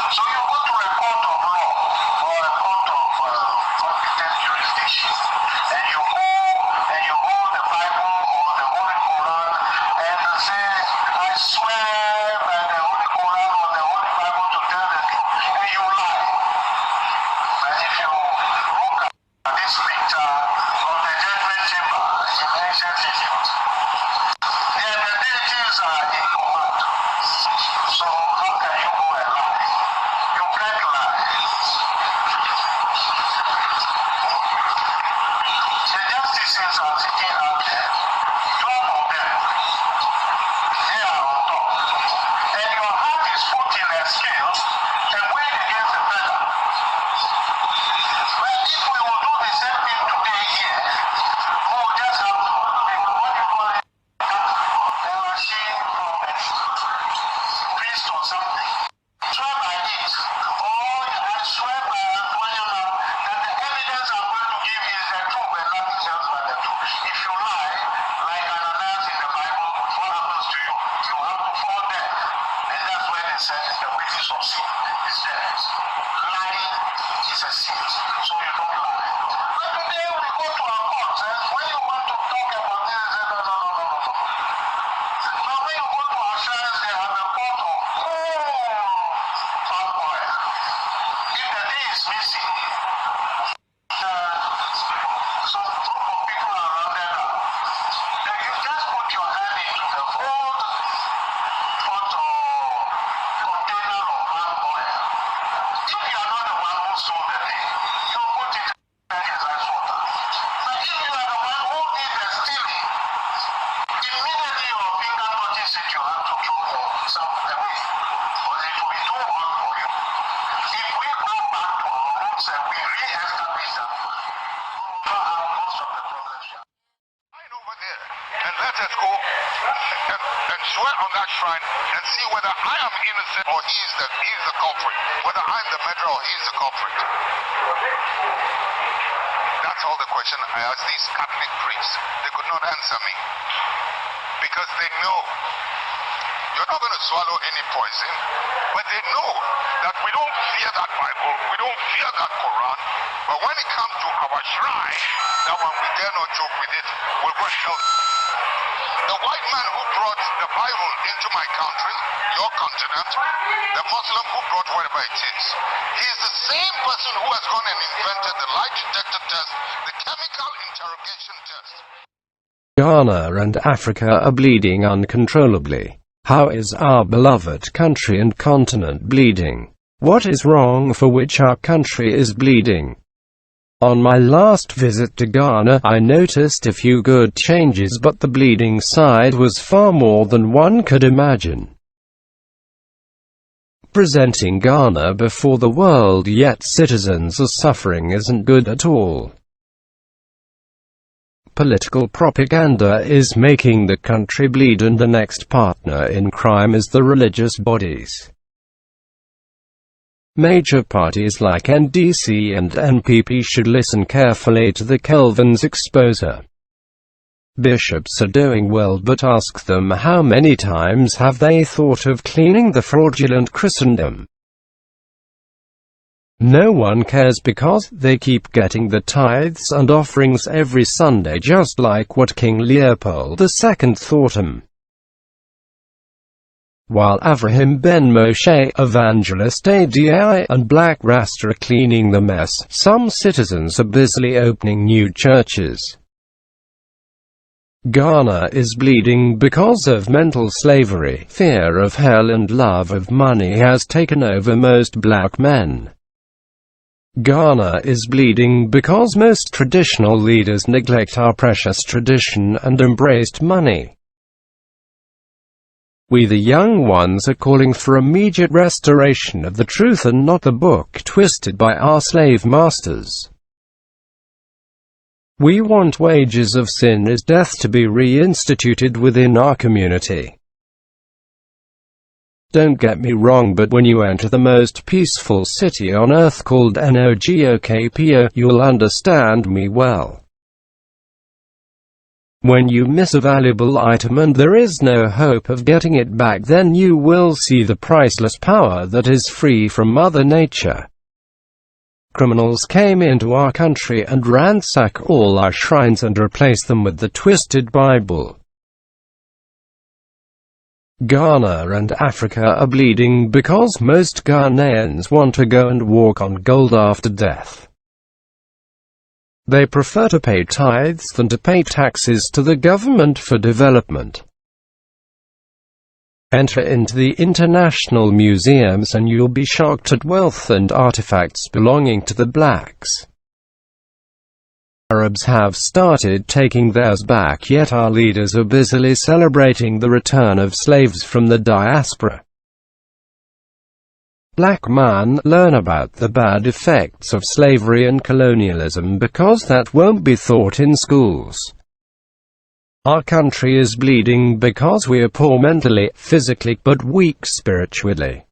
So you go to a court of law or a court of competent jurisdiction, and you hold the Bible or the Holy Quran and say, I swear by the Holy Quran or the Holy Bible to tell the truth, and you lie. But if you look at this picture of the judgment chamber in ancient Egypt, the deities are in command. So how can you go and lie? You can't lie. The justices are sitting out there, 12 of them. They are on top. And your heart is put in a scale and weighed against the feather. But if we will do the same thing today here, we will just have to make what you call it a machine from a priest or something. Swear by it. Or I swear by Antonia that the evidence I'm going to give is the truth and nothing else but the truth. If you lie, like Ananias in the Bible, what happens to you? You have to fall dead. And that's where they said the wages of sin is death. Lying is a sin, so you don't lie. But today we go to our courts, and when you want to talk about this, they say, no. But when you go to our shrines, they have a court of palm oil. If the day is missing, some group of people are rounded up. Then you just put your hand into the old pot or container of palm oil. If you are not the one who sold the thing, you put it in as ice water. But if you are the one who did the stealing, immediately your finger touches it, you have to throw yourself away. Because it will be too hot for you. If we go back to our roots and we re-establish that, we will not have most of the problems here. Line over there, and let us go and swear on that shrine and see whether I am innocent or he is the culprit. Whether I'm the murderer or he is the culprit. That's all the question I asked these Catholic priests. They could not answer me. Because they know you're not going to swallow any poison, but they know that we don't fear that Bible, we don't fear that Quran, but when it comes to our shrine, that one we dare not joke with it, we'll go and tell them. The white man who brought the Bible into my country, your continent, the Muslim who brought whatever it is, he is the same person who has gone and invented the lie detector test, the chemical interrogation test. Ghana and Africa are bleeding uncontrollably. How is our beloved country and continent bleeding? What is wrong for which our country is bleeding? On my last visit to Ghana, I noticed a few good changes, but the bleeding side was far more than one could imagine. Presenting Ghana before the world yet citizens are suffering isn't good at all. Political propaganda is making the country bleed, and the next partner in crime is the religious bodies. Major parties like NDC and NPP should listen carefully to the Kelvin's exposure. Bishops are doing well, but ask them how many times have they thought of cleaning the fraudulent Christendom. No one cares because they keep getting the tithes and offerings every Sunday, just like what King Leopold II taught them. While Avraham ben Moshe, Evangelist Adi, and Black Rasta are cleaning the mess, some citizens are busily opening new churches. Ghana is bleeding because of mental slavery. Fear of hell and love of money has taken over most black men. Ghana is bleeding because most traditional leaders neglect our precious tradition and embraced money. We the young ones are calling for immediate restoration of the truth and not the book twisted by our slave masters. We want wages of sin is death to be reinstituted within our community. Don't get me wrong, but when you enter the most peaceful city on earth called Nogokpo, you'll understand me well. When you miss a valuable item and there is no hope of getting it back, then you will see the priceless power that is free from Mother Nature. Criminals came into our country and ransacked all our shrines and replaced them with the twisted Bible. Ghana and Africa are bleeding because most Ghanaians want to go and walk on gold after death. They prefer to pay tithes than to pay taxes to the government for development. Enter into the international museums and you'll be shocked at wealth and artifacts belonging to the blacks. Arabs have started taking theirs back, yet our leaders are busily celebrating the return of slaves from the diaspora. Black man, learn about the bad effects of slavery and colonialism, because that won't be taught in schools. Our country is bleeding because we are poor mentally, physically, but weak spiritually.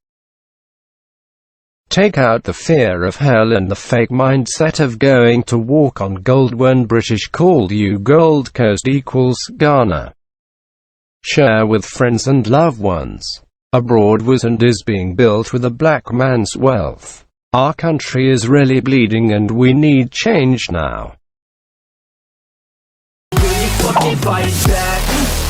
Take out the fear of hell and the fake mindset of going to walk on gold when British called you Gold Coast equals Ghana. Share with friends and loved ones. Abroad was and is being built with a black man's wealth. Our country is really bleeding and we need change now. Fight back.